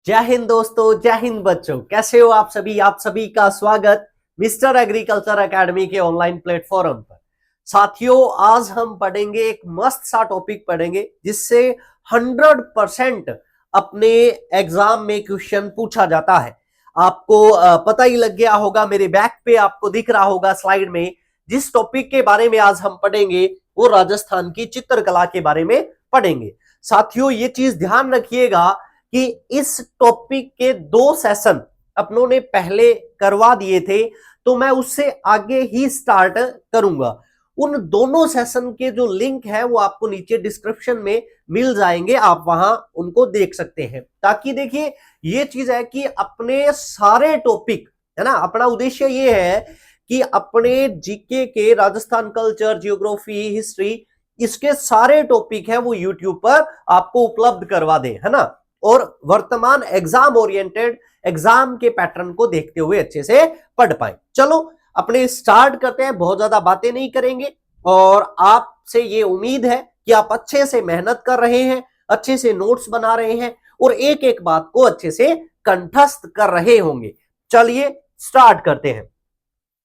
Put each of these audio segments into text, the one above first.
जय हिंद दोस्तों, जय हिंद बच्चों। कैसे हो आप सभी? आप सभी का स्वागत मिस्टर एग्रीकल्चर एकेडमी के ऑनलाइन प्लेटफॉर्म पर। साथियों, आज हम पढ़ेंगे एक मस्त सा टॉपिक पढ़ेंगे जिससे 100% अपने एग्जाम में क्वेश्चन पूछा जाता है। आपको पता ही लग गया होगा, मेरे बैक पे आपको दिख रहा होगा स्लाइड में। जिस टॉपिक के बारे में आज हम पढ़ेंगे वो राजस्थान की चित्रकला के बारे में पढ़ेंगे। साथियों, ये चीज ध्यान रखिएगा कि इस टॉपिक के 2 सेशन अपनों ने पहले करवा दिए थे, तो मैं उससे आगे ही स्टार्ट करूंगा। उन दोनों सेशन के जो लिंक है वो आपको नीचे डिस्क्रिप्शन में मिल जाएंगे, आप वहां उनको देख सकते हैं। ताकि देखिए, ये चीज है कि अपने सारे टॉपिक है ना, अपना उद्देश्य ये है कि अपने जीके के राजस्थान कल्चर, जियोग्राफी, हिस्ट्री, इसके सारे टॉपिक है वो यूट्यूब पर आपको उपलब्ध करवा दे, है ना। और वर्तमान एग्जाम ओरिएंटेड एग्जाम के पैटर्न को देखते हुए अच्छे से पढ़ पाए। चलो अपने स्टार्ट करते हैं, बहुत ज्यादा बातें नहीं करेंगे। और आपसे ये उम्मीद है कि आप अच्छे से मेहनत कर रहे हैं, अच्छे से नोट्स बना रहे हैं और एक एक बात को अच्छे से कंठस्थ कर रहे होंगे। चलिए स्टार्ट करते हैं।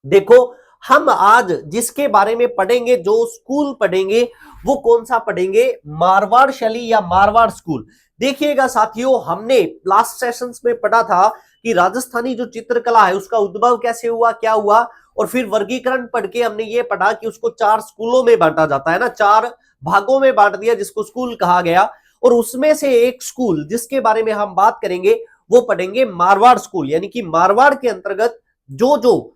देखो, हम आज जिसके बारे में पढ़ेंगे, जो स्कूल पढ़ेंगे, वो कौन सा पढ़ेंगे? मारवाड़ शैली या मारवाड़ स्कूल। देखिएगा साथियों, हमने लास्ट सेशंस में पढ़ा था कि राजस्थानी जो चित्रकला है उसका उद्भव कैसे हुआ, क्या हुआ, और फिर वर्गीकरण पढ़ के हमने ये पढ़ा कि उसको 4 स्कूलों में बांटा जाता है ना, 4 भागों में बांट दिया जिसको स्कूल कहा गया। और उसमें से एक स्कूल जिसके बारे में हम बात करेंगे वो पढ़ेंगे मारवाड़ स्कूल। यानी कि मारवाड़ के अंतर्गत जो जो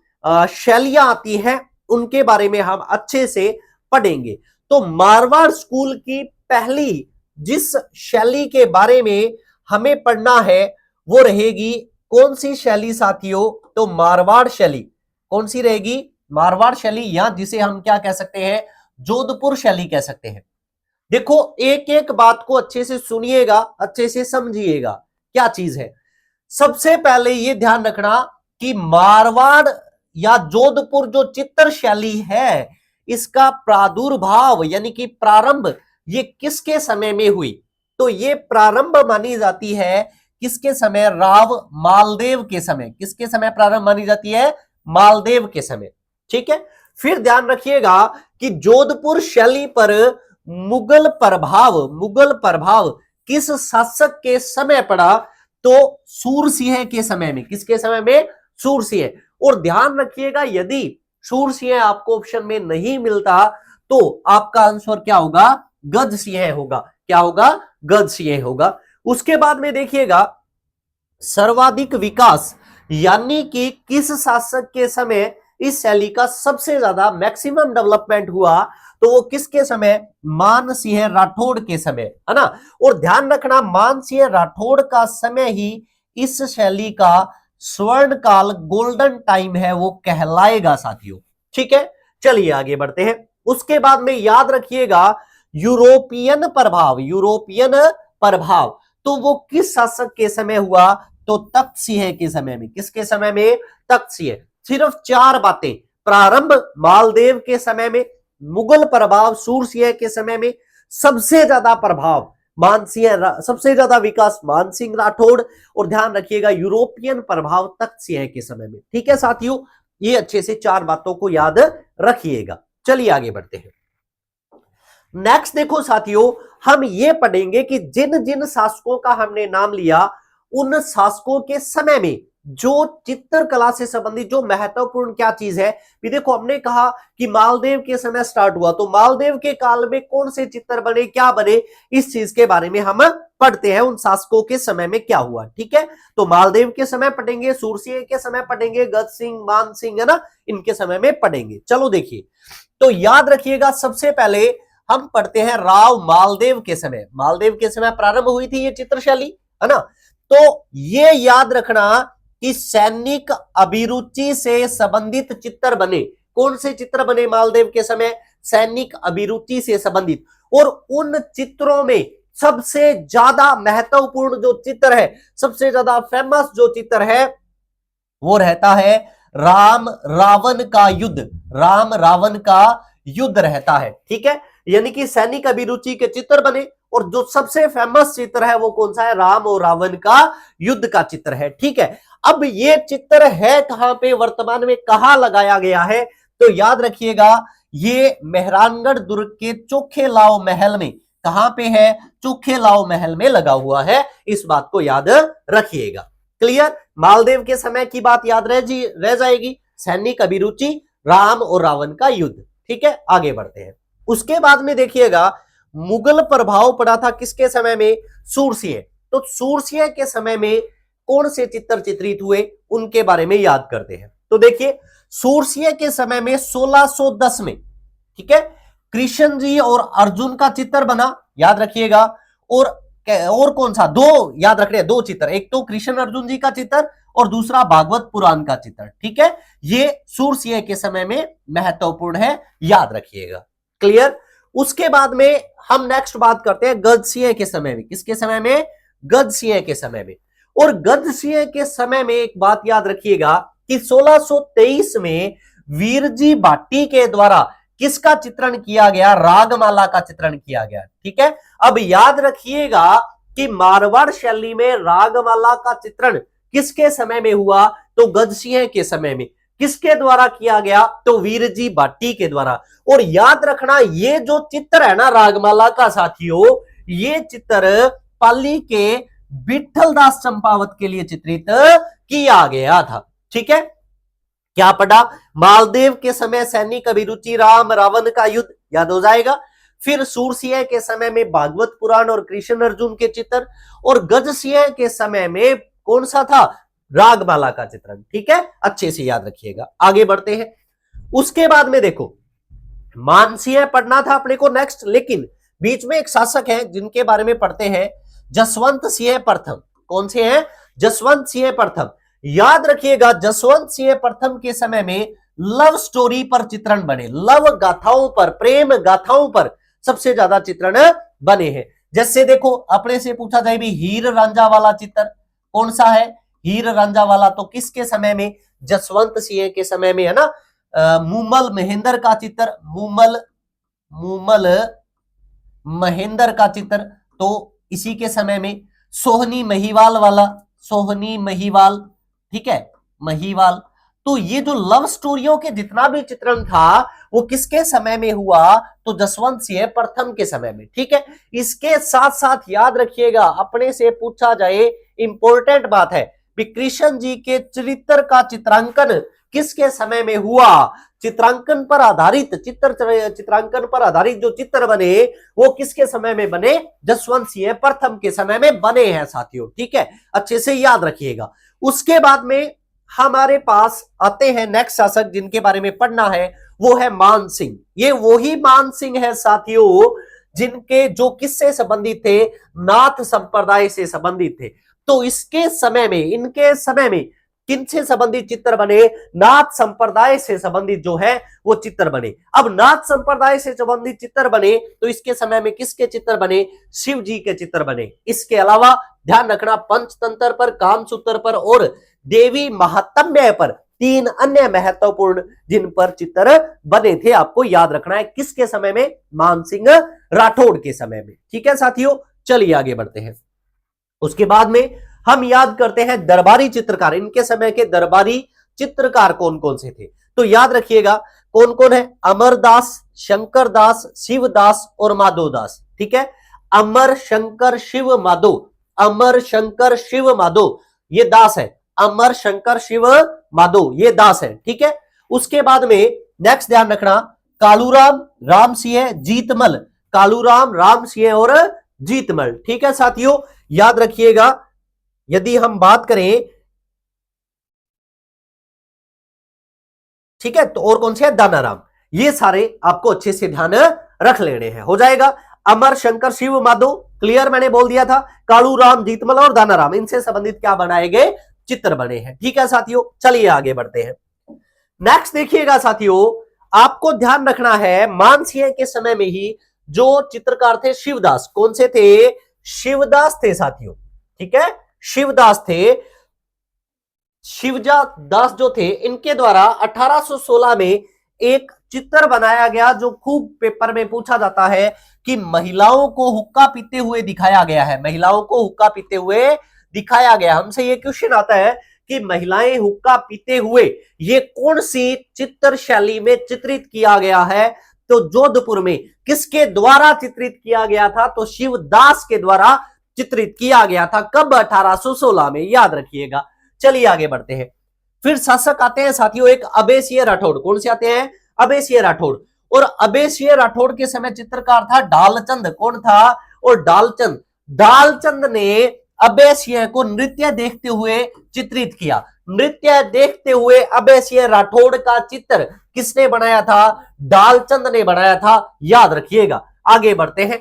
शैलियां आती हैं उनके बारे में हम अच्छे से पढ़ेंगे। तो मारवाड़ स्कूल की पहली जिस शैली के बारे में हमें पढ़ना है वो रहेगी कौन सी शैली साथियों? तो मारवाड़ शैली। कौन सी रहेगी? मारवाड़ शैली, या जिसे हम क्या कह सकते हैं? जोधपुर शैली कह सकते हैं। देखो, एक एक बात को अच्छे से सुनिएगा, अच्छे से समझिएगा क्या चीज है। सबसे पहले ये ध्यान रखना कि मारवाड़ या जोधपुर जो चित्र शैली है, इसका प्रादुर्भाव यानी कि प्रारंभ ये किसके समय में हुई? तो ये प्रारंभ मानी जाती है किसके समय? राव मालदेव के समय। किसके समय प्रारंभ मानी जाती है? मालदेव के समय। ठीक है। फिर ध्यान रखिएगा कि जोधपुर शैली पर मुगल प्रभाव किस शासक के समय पड़ा? तो सूरसिंह के समय में। किसके समय में? सूरसिंह। और ध्यान रखिएगा, यदि सूरसिंह आपको ऑप्शन में नहीं मिलता तो आपका आंसर क्या होगा? गजसिंह होगा। क्या होगा? गजसिंह होगा। उसके बाद में देखिएगा, सर्वाधिक विकास यानी कि किस शासक के समय इस शैली का सबसे ज्यादा मैक्सिमम डेवलपमेंट हुआ? तो वो किसके समय? मानसिंह राठौड़ के समय, है ना। और ध्यान रखना, मानसिंह राठौड़ का समय ही इस शैली का स्वर्ण काल, गोल्डन टाइम है वो कहलाएगा साथियों। ठीक है, चलिए आगे बढ़ते हैं। उसके बाद में याद रखिएगा, यूरोपियन प्रभाव तो वो किस शासक के समय हुआ? तो तख्त सिंह के समय में। किसके समय में? तख्त सिंह। सिर्फ 4 बातें। प्रारंभ मालदेव के समय में, मुगल प्रभाव सूरसिंह के समय में, सबसे ज्यादा प्रभाव मानसिंह, सबसे ज्यादा विकास मानसिंह राठौड़, और ध्यान रखिएगा यूरोपियन प्रभाव तख्त सिंह के समय में। ठीक है साथियों, ये अच्छे से 4 बातों को याद रखिएगा। चलिए आगे बढ़ते हैं। नेक्स्ट देखो साथियों, हम ये पढ़ेंगे कि जिन जिन शासकों का हमने नाम लिया, उन शासकों के समय में जो चित्रकला से संबंधित जो महत्वपूर्ण क्या चीज है। भी देखो, हमने कहा कि मालदेव के समय स्टार्ट हुआ, तो मालदेव के काल में कौन से चित्र बने, क्या बने, इस चीज के बारे में हम पढ़ते हैं। उन शासकों के समय में क्या हुआ। ठीक है, तो मालदेव के समय पढ़ेंगे, सूरसिंह के समय पढ़ेंगे, गजसिंह, मानसिंह, है ना, इनके समय में पढ़ेंगे। चलो देखिए, तो याद रखिएगा, सबसे पहले हम पढ़ते हैं राव मालदेव के समय। मालदेव के समय प्रारंभ हुई थी ये चित्रशैली, है ना। तो ये याद रखना कि सैनिक अभिरुचि से संबंधित चित्र बने। कौन से चित्र बने मालदेव के समय? सैनिक अभिरुचि से संबंधित। और उन चित्रों में सबसे ज्यादा महत्वपूर्ण जो चित्र है, सबसे ज्यादा फेमस जो चित्र है, वो रहता है राम रावण का युद्ध। राम रावण का युद्ध रहता है। ठीक है, यानी कि सैनिक अभिरुचि के चित्र बने और जो सबसे फेमस चित्र है वो कौन सा है, राम और रावण का युद्ध का चित्र है। ठीक है, अब ये चित्र है कहां पे, वर्तमान में कहां लगाया गया है, तो याद रखिएगा ये मेहरानगढ़ दुर्ग के चोखे लाओ महल में, कहां पे है, चोखे लाओ महल में लगा हुआ है, इस बात को याद रखिएगा। क्लियर, मालदेव के समय की बात याद रह जाएगी, सैनिक अभिरुचि, राम और रावण का युद्ध। ठीक है, आगे बढ़ते हैं। उसके बाद में देखिएगा मुगल प्रभाव पड़ा था किसके समय में, सूरसिंह। तो सूरसिंह के समय में कौन से चित्र चित्रित हुए उनके बारे में याद करते हैं। तो देखिए सूरसिंह के समय में 1610 में, ठीक है, कृष्ण जी और अर्जुन का चित्र बना, याद रखिएगा। और कौन सा, दो याद रख रहे हैं, दो चित्र, एक तो कृष्ण अर्जुन जी का चित्र और दूसरा भागवत पुराण का चित्र। ठीक है, ये सूरसिंह के समय में महत्वपूर्ण है, याद रखिएगा। क्लियर। उसके बाद में हम नेक्स्ट बात करते हैं गजसिंह के समय में, किसके समय में, गजसिंह के समय में। और गजसिंह के समय में एक बात याद रखिएगा कि 1623 में वीरजी भाटी के द्वारा किसका चित्रण किया गया, रागमाला का चित्रण किया गया। ठीक है, अब याद रखिएगा कि मारवाड़ शैली में रागमाला का चित्रण किसके समय में हुआ, तो गजसिंह के समय में। किसके द्वारा किया गया, तो वीरजी भाटी के द्वारा। और याद रखना ये जो चित्र है ना रागमाला का साथियों, ये चित्र पाली के विठलदास चंपावत के लिए चित्रित किया गया था। ठीक है, क्या पढ़ा, मालदेव के समय सैनिक अभिरुचि, राम रावण का युद्ध, याद हो जाएगा। फिर सूरसिंह के समय में भागवत पुराण और कृष्ण अर्जुन के चित्र, और गजसिंह के समय में कौन सा था, रागमाला का चित्रण। ठीक है, अच्छे से याद रखिएगा। आगे बढ़ते हैं। उसके बाद में देखो मानसिंह पढ़ना था अपने को नेक्स्ट, लेकिन बीच में एक शासक है जिनके बारे में पढ़ते हैं, जसवंत सिंह प्रथम। कौन से हैं, जसवंत सिंह प्रथम। याद रखिएगा जसवंत सिंह प्रथम के समय में लव स्टोरी पर चित्रण बने, लव गाथाओं पर, प्रेम गाथाओं पर सबसे ज्यादा चित्रण बने हैं। जैसे देखो अपने से पूछा जाए भी हीर रांझा वाला चित्र कौन सा है, हीर रांझा वाला तो किसके समय में, जसवंत सिंह के समय में है ना। मूमल महेंद्र का चित्र, मूमल महेंद्र का चित्र तो इसी के समय में। सोहनी महिवाल वाला, सोहनी महिवाल, ठीक है, महिवाल। तो ये जो लव स्टोरियों के जितना भी चित्रण था वो किसके समय में हुआ, तो जसवंत सिंह प्रथम के समय में। ठीक है, इसके साथ साथ याद रखिएगा अपने से पूछा जाए, इंपॉर्टेंट बात है, कृष्ण जी के चरित्र का चित्रांकन किसके समय में हुआ, चित्रांकन पर आधारित चित्रांकन पर आधारित जो चित्र बने वो किसके समय में बने, जसवंत सिंह प्रथम के समय में बने हैं साथियों। ठीक है, अच्छे से याद रखिएगा। उसके बाद में हमारे पास आते हैं नेक्स्ट शासक जिनके बारे में पढ़ना है, वो है मान सिंह। ये वही मान सिंह है साथियों जिनके जो किससे संबंधित थे, नाथ संप्रदाय से संबंधित थे। तो इसके समय में, इनके समय में किनसे संबंधित चित्र बने, नाथ संप्रदाय से संबंधित जो है वो चित्र बने। अब नाथ संप्रदाय से संबंधित चित्र बने तो इसके समय में किसके चित्र बने, शिव जी के चित्र बने। इसके अलावा ध्यान रखना पंचतंत्र पर, कामसूत्र पर और देवी महात्म्य पर तीन अन्य महत्वपूर्ण जिन पर चित्र बने थे, आपको याद रखना है किसके समय में, मानसिंह राठौड़ के समय में। ठीक है साथियों, चलिए आगे बढ़ते हैं। उसके बाद में हम याद करते हैं दरबारी चित्रकार, इनके समय के दरबारी चित्रकार कौन कौन से थे। तो याद रखिएगा कौन कौन है, अमरदास, शंकरदास, शिवदास और माधोदास। ठीक है, अमर शंकर शिव माधो, अमर शंकर शिव माधो ये दास है, अमर शंकर शिव माधो ये दास है। ठीक है, उसके बाद में नेक्स्ट ध्यान रखना कालूराम, राम सिंह, जीतमल, कालूराम, राम सिंह और जीतमल। ठीक है साथियों, याद रखिएगा। यदि हम बात करें, ठीक है, तो और कौन से है, दानाराम। ये सारे आपको अच्छे से ध्यान रख लेने हैं, हो जाएगा। अमर शंकर शिव माधो क्लियर मैंने बोल दिया था, कालूराम, जीतमल और दानाराम इनसे संबंधित क्या बनाए गए, चित्र बने हैं। ठीक है साथियों, चलिए आगे बढ़ते हैं। नेक्स्ट देखिएगा साथियों, आपको ध्यान रखना है मानसिंह के समय में ही जो चित्रकार थे शिवदास, कौन से थे, शिवदास थे साथियों। ठीक है, शिवदास थे। शिवदास जो थे इनके द्वारा 1816 में एक चित्र बनाया गया जो खूब पेपर में पूछा जाता है कि महिलाओं को हुक्का पीते हुए दिखाया गया है, महिलाओं को हुक्का पीते हुए दिखाया गया। हमसे ये क्वेश्चन आता है कि महिलाएं हुक्का पीते हुए ये कौन सी चित्र शैली में चित्रित किया गया है? तो जोधपुर में किसके द्वारा चित्रित किया गया था? तो शिवदास के द्वारा चित्रित किया गया था। कब? 1816 में, याद रखिएगा। चलिए आगे बढ़ते हैं। फिर शासक आते हैं साथियों एक अबेसिय राठौड़। कौन से आते हैं? अबेसिय राठौड़। और अबेसिय राठौड़ के समय चित्रकार था डालचंद। कौन था? और डालचंद। डालचंद ने अबेसिय को नृत्य देखते हुए चित्रित किया। नृत्य देखते हुए अबेसिय राठौड़ का चित्र किसने बनाया था? डालचंद ने बनाया था, याद रखिएगा। आगे बढ़ते हैं।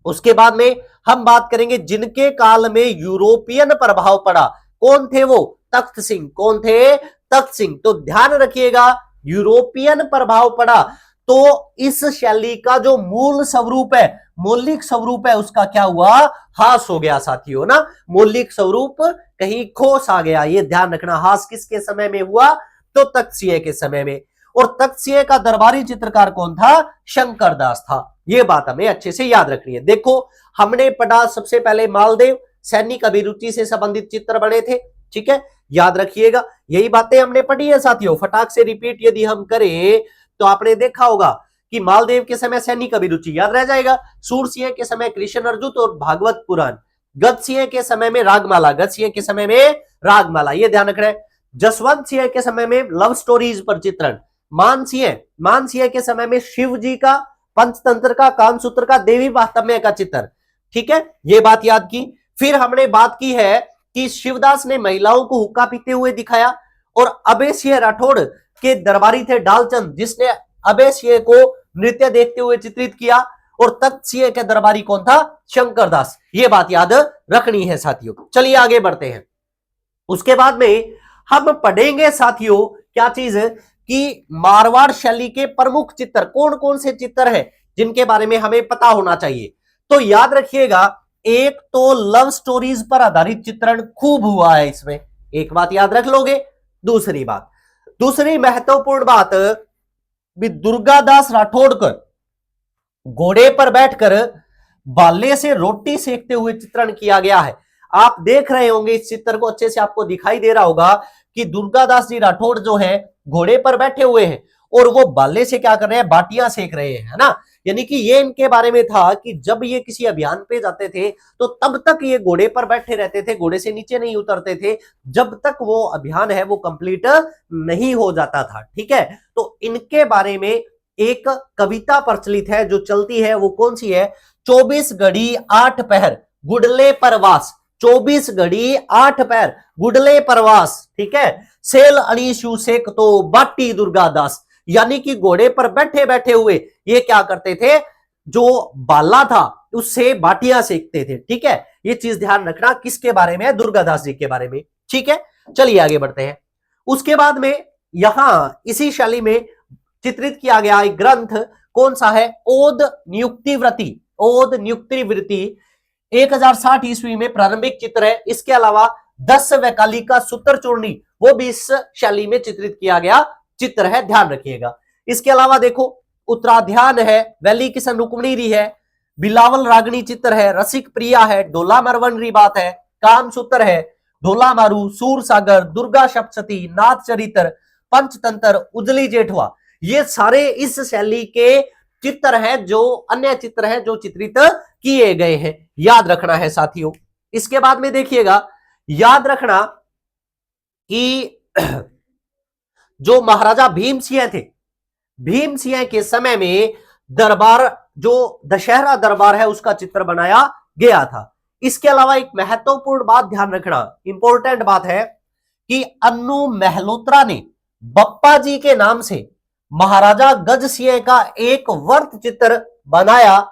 उसके बाद में हम बात करेंगे जिनके काल में यूरोपियन प्रभाव पड़ा। कौन थे वो? तख्त सिंह। कौन थे? तख्त सिंह। तो ध्यान रखिएगा, यूरोपियन प्रभाव पड़ा तो इस शैली का जो मूल स्वरूप है, मौलिक स्वरूप है, उसका क्या हुआ? हास हो गया साथियों ना। मौलिक स्वरूप कहीं खोस आ गया, ये ध्यान रखना। हास किसके समय में हुआ? तो तख्तसिंह के समय में। और तख्तसिंह का दरबारी चित्रकार कौन था? शंकर दास था। ये बात हमें अच्छे से याद रखनी है। देखो, हमने पढ़ा सबसे पहले मालदेव, सैनिक अभिरुचि से संबंधित चित्र बने थे, ठीक है, याद रखिएगा। यही बातें हमने पढ़ी है साथियों। फटाक से रिपीट यदि हम करें तो आपने देखा होगा कि मालदेव के समय सैनिक अभिरुचि याद रह जाएगा, सूरसिंह के समय कृष्ण अर्जुन और भागवत पुराण, गजसिंह के समय में रागमाला, गजसिंह के समय में रागमाला, ये ध्यान रखना है। जसवंत सिंह के समय में लव स्टोरीज पर चित्रण, मानसिंह के समय में शिव जी का, पंचतंत्र का, कामसूत्र का, देवी महात्म्य का चित्र, ठीक है, ये बात याद की। फिर हमने बात की है कि शिवदास ने महिलाओं को हुक्का पीते हुए दिखाया और अबेसिय राठौड़ के दरबारी थे डालचंद, जिसने अबेसिय को नृत्य देखते हुए चित्रित किया। और तख्तसिंह के दरबारी कौन था? शंकर दास। ये बात याद रखनी है साथियों। चलिए आगे बढ़ते हैं। उसके बाद में हम पढ़ेंगे साथियों क्या चीज कि मारवाड़ शैली के प्रमुख चित्र कौन कौन से चित्र हैं जिनके बारे में हमें पता होना चाहिए। तो याद रखिएगा, एक तो लव स्टोरीज पर आधारित चित्रण खूब हुआ है इसमें, एक बात याद रख लोगे। दूसरी महत्वपूर्ण बात, दुर्गादास राठौड़ को घोड़े पर बैठकर बाले से रोटी सेकते हुए चित्रण किया गया है। आप देख रहे होंगे इस चित्र को, अच्छे से आपको दिखाई दे रहा होगा कि दुर्गादास जी राठौड़ जो है घोड़े पर बैठे हुए हैं और वो बाले से क्या कर रहे हैं? बाटियां सेक रहे हैं, है ना। यानी कि ये इनके बारे में था कि जब ये किसी अभियान पे जाते थे तो तब तक ये घोड़े पर बैठे रहते थे, घोड़े से नीचे नहीं उतरते थे जब तक वो अभियान है वो कंप्लीट नहीं हो जाता था, ठीक है। तो इनके बारे में एक कविता प्रचलित है जो चलती है, वो कौन सी है? 24 घड़ी 8 पहर गुडले परवास, 24 घड़ी 8 पहर गुडले परवास, ठीक है, सेल अणीशु सेक तो बाटी दुर्गादास। यानी कि घोड़े पर बैठे बैठे हुए ये क्या करते थे? जो बाला था उससे बाटियां सेकते थे, ठीक है। ये चीज ध्यान रखना, किसके बारे में है? दुर्गादास जी के बारे में, ठीक है। चलिए आगे बढ़ते हैं। उसके बाद में यहां इसी शैली में चित्रित किया गया एक ग्रंथ कौन सा है? ओद नियुक्ति वृत्ति। ओद नियुक्ति वृत्ति 1060 ईस्वी में प्रारंभिक चित्र है। इसके अलावा 10 वैकाली का सूत्र चूर्णी वो भी इस शैली में चित्रित किया गया चित्र है, ध्यान रखिएगा। इसके अलावा देखो, उत्तराध्यान है, वैली किशन रुक्मणी है, बिलावल रागनी चित्र है, रसिक प्रिया है, ढोला मरवनरी बात है, कामसूत्र है, ढोला मारू, सूर सागर, दुर्गा सप्तशती, नाथ चरित्र, पंचतंत्र, उजली जेठवा, ये सारे इस शैली के चित्र हैं, जो अन्य चित्र हैं जो चित्रित किए गए हैं, याद रखना है साथियों। इसके बाद में देखिएगा, याद रखना कि जो महाराजा भीम सिंह थे, भीम सिंह के समय में दरबार, जो दशहरा दरबार है उसका चित्र बनाया गया था। इसके अलावा एक महत्वपूर्ण बात ध्यान रखना, इंपॉर्टेंट बात है कि अन्नू महलोत्रा ने बप्पा जी के नाम से महाराजा गज सिंह का एक वर्त चित्र बनाया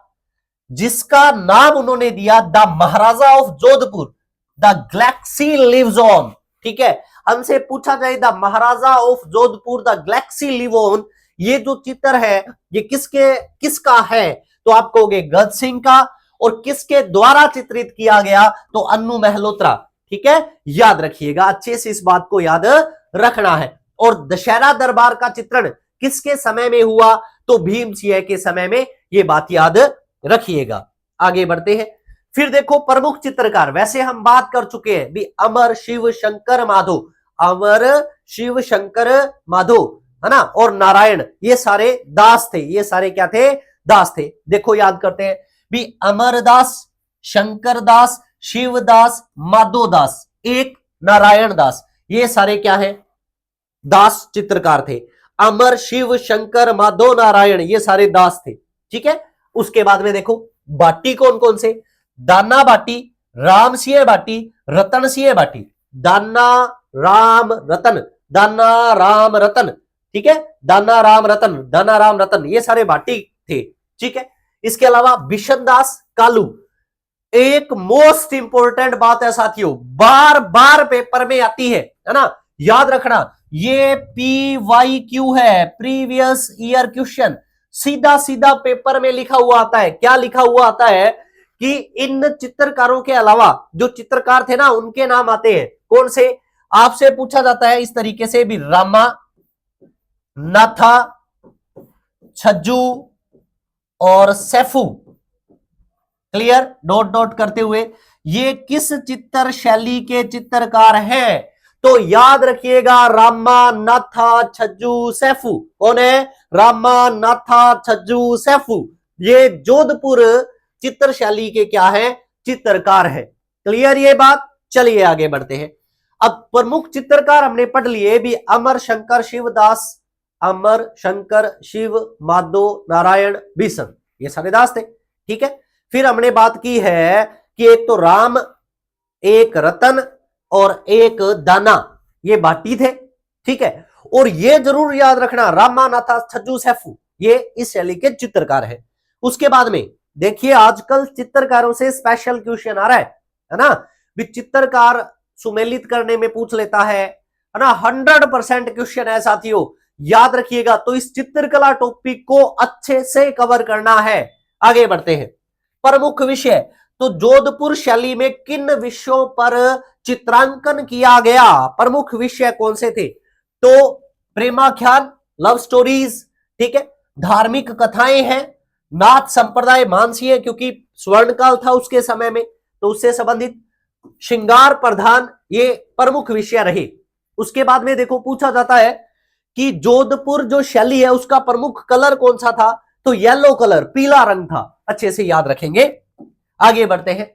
जिसका नाम उन्होंने दिया the Maharaja of Jodhpur, the galaxy lives on, ठीक है। हमसे पूछा जाए the Maharaja of Jodhpur the galaxy live on, ये जो चित्र है ये किसका है? तो आप कहोगे गज सिंह का। और किसके द्वारा चित्रित किया गया? तो अन्नू महलोत्रा, ठीक है, याद रखिएगा, अच्छे से इस बात को याद रखना है। और दशहरा दरबार का चित्रण किसके समय में हुआ? तो भीमसिंह के समय में। ये बात याद रखिएगा। आगे बढ़ते हैं। फिर देखो प्रमुख चित्रकार, वैसे हम बात कर चुके हैं भी अमर, शिव, शंकर, माधव, अमर, शिव, शंकर, माधव, है ना, और नारायण, ये सारे दास थे। ये सारे क्या थे? दास थे। देखो याद करते हैं भी अमरदास, शंकर दास, शिवदास, माधोदास, एक नारायण दास, ये सारे क्या है? दास चित्रकार थे। अमर, शिव, शंकर, माधव, नारायण, ये सारे दास थे। ठीक है। उसके बाद में देखो बाटी कौन कौन से? दाना बाटी, राम सिंह बाटी, रतन सिंह बाटी। दाना राम रतन, दाना राम रतन, ठीक है, दाना राम रतन, दाना राम रतन, ये सारे बाटी थे। ठीक है। इसके अलावा बिशन दास कालू। एक मोस्ट इंपोर्टेंट बात है साथियों, बार बार पेपर में आती है ना, याद रखना, ये PYQ है, प्रीवियस ईयर क्वेश्चन। सीधा सीधा पेपर में लिखा हुआ आता है। क्या लिखा हुआ आता है कि इन चित्रकारों के अलावा जो चित्रकार थे ना, उनके नाम आते हैं। कौन से? आपसे पूछा जाता है इस तरीके से भी, रामा, नाथा, छज्जू और सैफू। क्लियर? डॉट डॉट करते हुए ये किस चित्र शैली के चित्रकार हैं? तो याद रखिएगा, रामा, नाथा, छज्जू, सैफू। कौन है? रामा, नाथा, छज्जू, सैफू, ये जोधपुर चित्र शैली के क्या है? चित्रकार है। क्लियर ये बात? चलिए आगे बढ़ते हैं। अब प्रमुख चित्रकार हमने पढ़ लिए भी, अमर, शंकर, शिवदास, अमर, शंकर, शिव, माधव, नारायण, भीषण, ये सारे दास थे। ठीक है। फिर हमने बात की है कि एक तो राम, एक रतन और एक दाना, ये बाटी थे। ठीक है। और ये जरूर याद रखना, रामा, नाथा, छज्जू, सैफू, ये इस शैली के चित्रकार है। उसके बाद में देखिए, आजकल चित्रकारों से स्पेशल क्वेश्चन आ रहा है ना, भी चित्रकार सुमेलित करने में पूछ लेता है ना, 100% क्वेश्चन है साथियों, याद रखिएगा। तो इस चित्रकला टॉपिक को अच्छे से कवर करना है। आगे बढ़ते हैं। प्रमुख विषय, तो जोधपुर शैली में किन विषयों पर चित्रांकन किया गया? प्रमुख विषय कौन से थे? तो प्रेमाख्यान, लव स्टोरीज, ठीक है, धार्मिक कथाएं हैं, नाथ संप्रदाय, मानसी है क्योंकि स्वर्णकाल था उसके समय में, तो उससे संबंधित, श्रृंगार प्रधान, ये प्रमुख विषय रहे। उसके बाद में देखो पूछा जाता है कि जोधपुर जो शैली है उसका प्रमुख कलर कौन सा था? तो येलो कलर, पीला रंग था। अच्छे से याद रखेंगे। आगे बढ़ते हैं।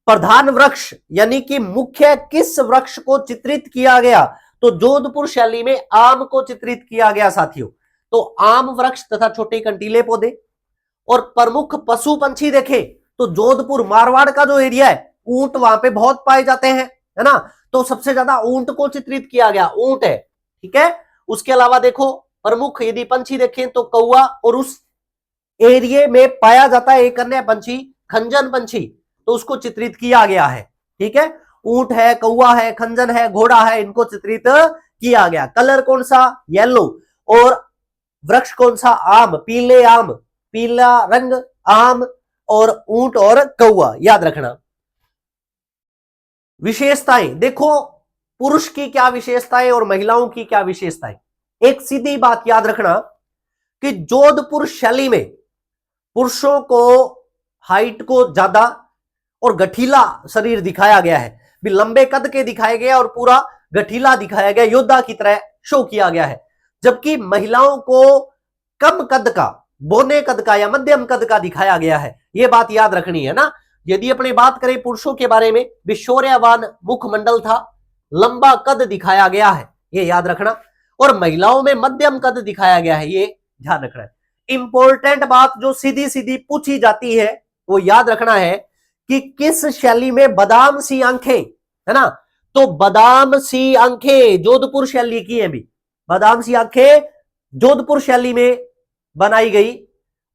प्रधान वृक्ष यानी कि मुख्य किस वृक्ष को चित्रित किया गया? तो जोधपुर शैली में आम को चित्रित किया गया साथियों। तो आम वृक्ष तथा छोटे कंटीले पौधे। और प्रमुख पशु पंछी देखें तो जोधपुर मारवाड़ का जो एरिया है, ऊंट वहां पे बहुत पाए जाते हैं, है ना, तो सबसे ज्यादा ऊंट को चित्रित किया गया, ऊंट है। ठीक है। उसके अलावा देखो प्रमुख यदि पंछी देखें तो कौवा, और उस एरिया में पाया जाता है एक अन्य पंछी, खंजन पंछी, तो उसको चित्रित किया गया है। ठीक है। ऊंट है, कौवा है, खंजन है, घोड़ा है, इनको चित्रित किया गया। कलर कौन सा? येलो। और वृक्ष कौन सा? आम, पीले आम, पीला रंग, आम और ऊंट और कौवा, याद रखना। विशेषताएं देखो, पुरुष की क्या विशेषताएं और महिलाओं की क्या विशेषताएं। एक सीधी बात याद रखना कि जोधपुर शैली में पुरुषों को हाइट को ज्यादा और गठीला शरीर दिखाया गया है, भी लंबे कद के दिखाया गया और पूरा गठीला दिखाया गया, योद्धा की तरह शो किया गया है। जबकि महिलाओं को कम कद का, बोने कद का या मध्यम कद का दिखाया गया है। यह बात याद रखनी है ना। यदि अपने बात करें पुरुषों के बारे में, विशौर्यवान मुखमंडल था, लंबा कद दिखाया गया है, यह याद रखना। और महिलाओं में मध्यम कद दिखाया गया है, ये ध्यान रखना है। इंपॉर्टेंट बात जो सीधी सीधी पूछी जाती है वो याद रखना है कि किस शैली में बादाम सी आंखें, है ना, तो बादाम सी आंखें जोधपुर शैली की है भी, बादाम सी आंखें जोधपुर शैली में बनाई गई।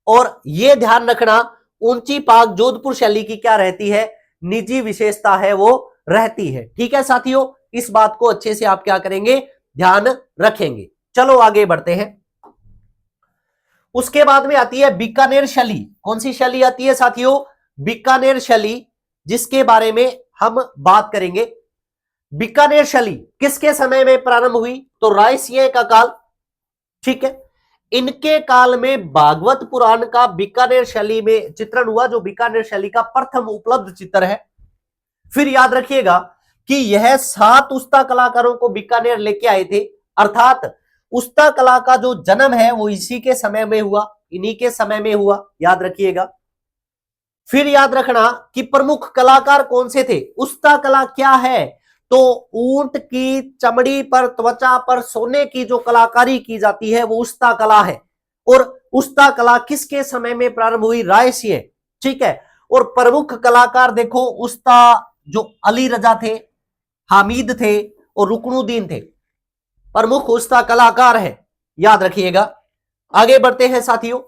और यह ध्यान रखना, ऊंची पाग जोधपुर शैली की क्या रहती है? निजी विशेषता है, वो रहती है। ठीक है साथियों, इस बात को अच्छे से आप क्या करेंगे? ध्यान रखेंगे। चलो आगे बढ़ते हैं। उसके बाद में आती है बीकानेर शैली। कौन सी शैली आती है साथियों? बीकानेर शैली, जिसके बारे में हम बात करेंगे। बीकानेर शैली किसके समय में प्रारंभ हुई? तो रायसिंह का काल, ठीक है। इनके काल में भागवत पुराण का बीकानेर शैली में चित्रण हुआ, जो बीकानेर शैली का प्रथम उपलब्ध चित्र है। फिर याद रखिएगा कि यह 7 उस्ता कलाकारों को बीकानेर लेके आए थे, अर्थात उस्ता कला का जो जन्म है वो इसी के समय में हुआ, इन्हीं के समय में हुआ, याद रखिएगा। फिर याद रखना कि प्रमुख कलाकार कौन से थे। उस्ता कला क्या है, तो ऊंट की चमड़ी पर, त्वचा पर सोने की जो कलाकारी की जाती है वो उस्ता कला है। और उस्ता कला किसके समय में प्रारंभ हुई, राय सिंह, ठीक है। और प्रमुख कलाकार देखो, उस्ता जो अली रजा थे, हामिद थे और रुकनुद्दीन थे, प्रमुख उस्ता कलाकार है, याद रखिएगा। आगे बढ़ते हैं साथियों।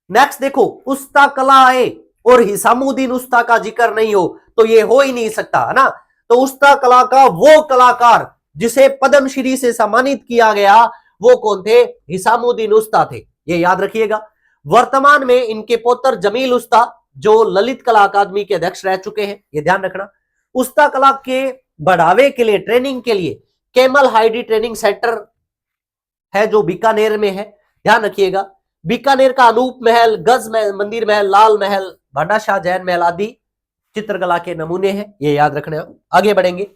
नेक्स्ट देखो, उस्ता कला आए और हिसामुद्दीन उस्ता का जिक्र नहीं हो तो ये हो ही नहीं सकता, है ना। तो उस्ता कला का वो कलाकार जिसे पद्मश्री से सम्मानित किया गया वो कौन थे, हिसामुद्दीन उस्ता थे, ये याद रखिएगा। वर्तमान में इनके पुत्र जमील उस्ता जो ललित कला अकादमी के अध्यक्ष रह चुके हैं, ये ध्यान रखना। उस्ता कला के बढ़ावे के लिए, ट्रेनिंग के लिए केमल हाइडी ट्रेनिंग सेंटर है जो बीकानेर में है, ध्यान रखिएगा। बीकानेर का अनूप महल, गज मंदिर महल, लाल महल, भांडाशाह जैन महल आदि चित्रकला के नमूने हैं, ये याद रखना। आगे बढ़ेंगे।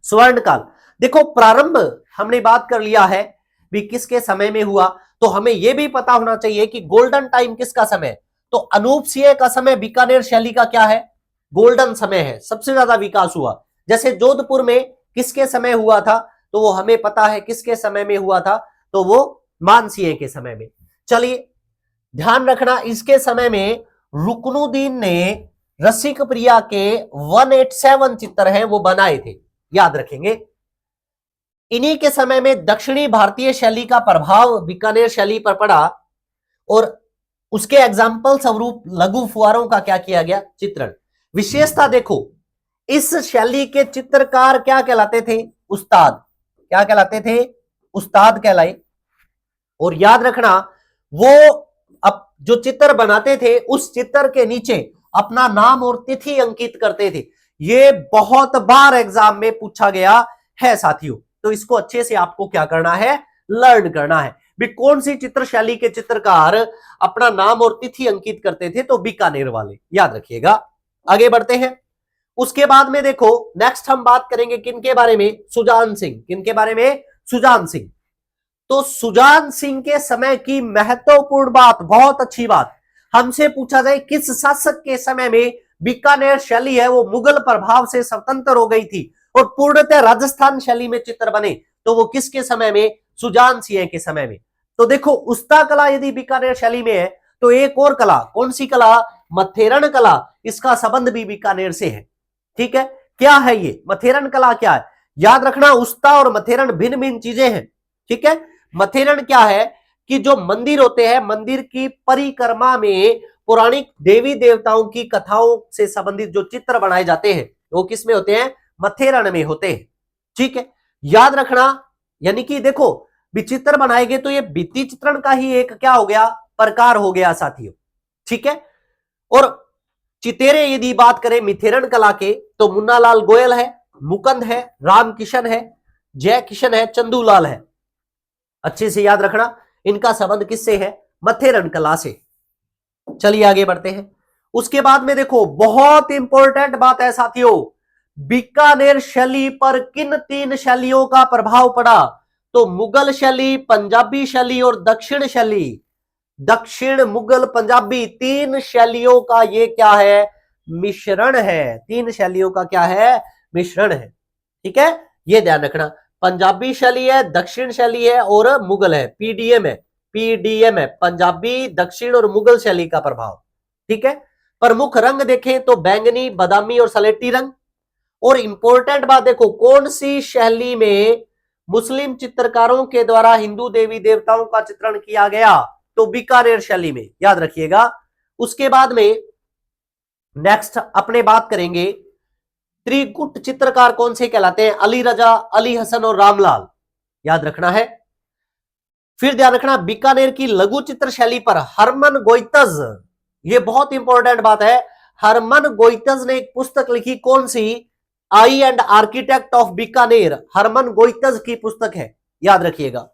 स्वर्ण काल देखो, प्रारंभ हमने बात कर लिया है भी किसके समय में हुआ, तो हमें यह भी पता होना चाहिए कि गोल्डन टाइम किसका समय, तो अनूप सिंह का समय बीकानेर शैली का क्या है, गोल्डन समय है, सबसे ज्यादा विकास हुआ। जैसे जोधपुर में किसके समय हुआ था, तो वो हमें पता है किसके समय में हुआ था, तो वो मानसिंह के समय में। चलिए ध्यान रखना, इसके समय में रुकनुद्दीन ने रसिक प्रिया के 187 चित्र हैं वो बनाए थे, याद रखेंगे। इन्हीं के समय में दक्षिणी भारतीय शैली का प्रभाव बीकानेर शैली पर पड़ा और उसके एग्जाम्पल स्वरूप लघु फुआरों का क्या किया गया, चित्रण। विशेषता देखो, इस शैली के चित्रकार क्या कहलाते थे, उस्ताद, क्या कहलाते थे, उस्ताद कहलाए। और याद रखना, वो अब जो चित्र बनाते थे उस चित्र के नीचे अपना नाम और तिथि अंकित करते थे। ये बहुत बार एग्जाम में पूछा गया है साथियों, तो इसको अच्छे से आपको क्या करना है, लर्न करना है भी कौन सी चित्र शैली के चित्रकार अपना नाम और तिथि अंकित करते थे, तो बीकानेर वाले, याद रखिएगा। आगे बढ़ते हैं। उसके बाद में देखो, नेक्स्ट हम बात करेंगे किनके बारे में, सुजान सिंह। किनके बारे में, सुजान सिंह। तो सुजान सिंह के समय की महत्वपूर्ण बात, बहुत अच्छी बात, हमसे पूछा जाए किस शासक के समय में बीकानेर शैली है वो मुगल प्रभाव से स्वतंत्र हो गई थी और पूर्णतः राजस्थान शैली में चित्र बने, तो वो किसके समय में, सुजान सिंह के समय में। तो देखो, उस्ता कला यदि बीकानेर शैली में है तो एक और कला, कौन सी कला, मथेरन कला, इसका संबंध भी बीकानेर से है, ठीक है। क्या है ये मथेरन कला, क्या है, याद रखना, उस्ता और मथेरन भिन्न भिन्न चीजें हैं, ठीक है। मथेरन क्या है कि जो मंदिर होते हैं, मंदिर की परिक्रमा में पौराणिक देवी देवताओं की कथाओं से संबंधित जो चित्र बनाए जाते हैं वो किस में होते हैं, मथेरन में होते हैं, ठीक है। याद रखना, यानी कि देखो विचित्र बनाएंगे तो ये भित्ति चित्रण का ही एक क्या हो गया, प्रकार हो गया साथियों, ठीक है। और चितेरे यदि बात करें मिथेरन कला के, तो मुन्नालाल गोयल है, मुकुंद है, राम किशन है, जय किशन है, चंदूलाल है, अच्छे से याद रखना, इनका संबंध किससे है, मथेरन कला से। चलिए आगे बढ़ते हैं। उसके बाद में देखो, बहुत इंपॉर्टेंट बात है साथियों, बीकानेर शैली पर किन 3 शैलियों का प्रभाव पड़ा, तो मुगल शैली, पंजाबी शैली और दक्षिण शैली। दक्षिण, मुगल, पंजाबी, 3 शैलियों का ये क्या है, मिश्रण है। 3 शैलियों का क्या है, मिश्रण है, ठीक है, ये ध्यान रखना। पंजाबी शैली है, दक्षिण शैली है और मुगल है, पीडीएम है, पीडीएम है, पंजाबी, दक्षिण और मुगल शैली का प्रभाव, ठीक है। प्रमुख रंग देखें तो बैंगनी, बादामी और सलेटी रंग। और इंपॉर्टेंट बात देखो, कौन सी शैली में मुस्लिम चित्रकारों के द्वारा हिंदू देवी देवताओं का चित्रण किया गया, तो बीकानेर शैली में, याद रखिएगा। उसके बाद में नेक्स्ट अपने बात करेंगे त्रिकुट चित्रकार कौन से कहलाते हैं, अली रजा, अली हसन और रामलाल, याद रखना है। फिर ध्यान रखना, बीकानेर की लघु चित्र शैली पर हरमन गोइतज, ये बहुत इंपॉर्टेंट बात है, हरमन गोइतज ने एक पुस्तक लिखी, कौन सी, I and architect of Bikaner, Hermann Goetz की पुस्तक है, याद रखिएगा।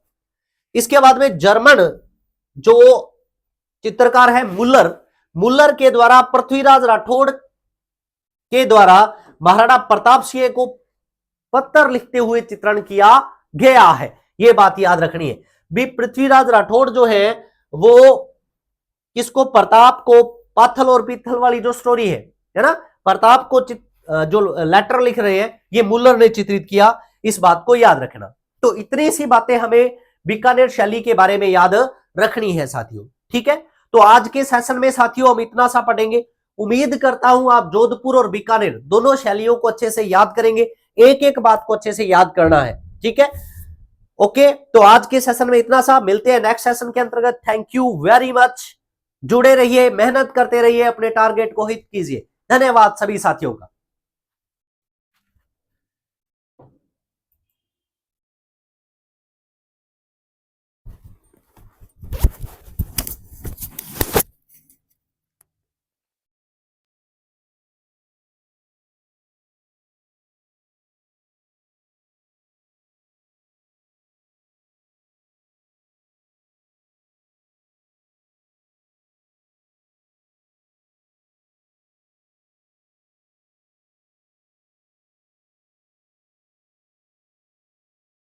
इसके बाद में जर्मन जो चित्रकार है मुल्लर के द्वारा पृथ्वीराज राठौड़ के द्वारा महाराणा प्रताप सिंह को पत्र लिखते हुए चित्रण किया गया है। यह बात याद रखनी है भी। पृथ्वीराज राठौड़ जो है वो किसको, प्रताप को, पाथल और पीथल वाली जो स्टोरी है ना, प्रताप को जो लेटर लिख रहे हैं ये मुल्लर ने चित्रित किया, इस बात को याद रखना। तो इतनी सी बातें हमें बीकानेर शैली के बारे में याद रखनी है साथियों, ठीक है। तो आज के सेशन में साथियों हम इतना सा पढ़ेंगे। उम्मीद करता हूं आप जोधपुर और बीकानेर दोनों शैलियों को अच्छे से याद करेंगे, एक एक बात को अच्छे से याद करना है, ठीक है। ओके, तो आज के सेशन में इतना सा, मिलते हैं नेक्स्ट सेशन के अंतर्गत। थैंक यू वेरी मच, जुड़े रहिए, मेहनत करते रहिए, अपने टारगेट को हिट कीजिए। धन्यवाद सभी साथियों का।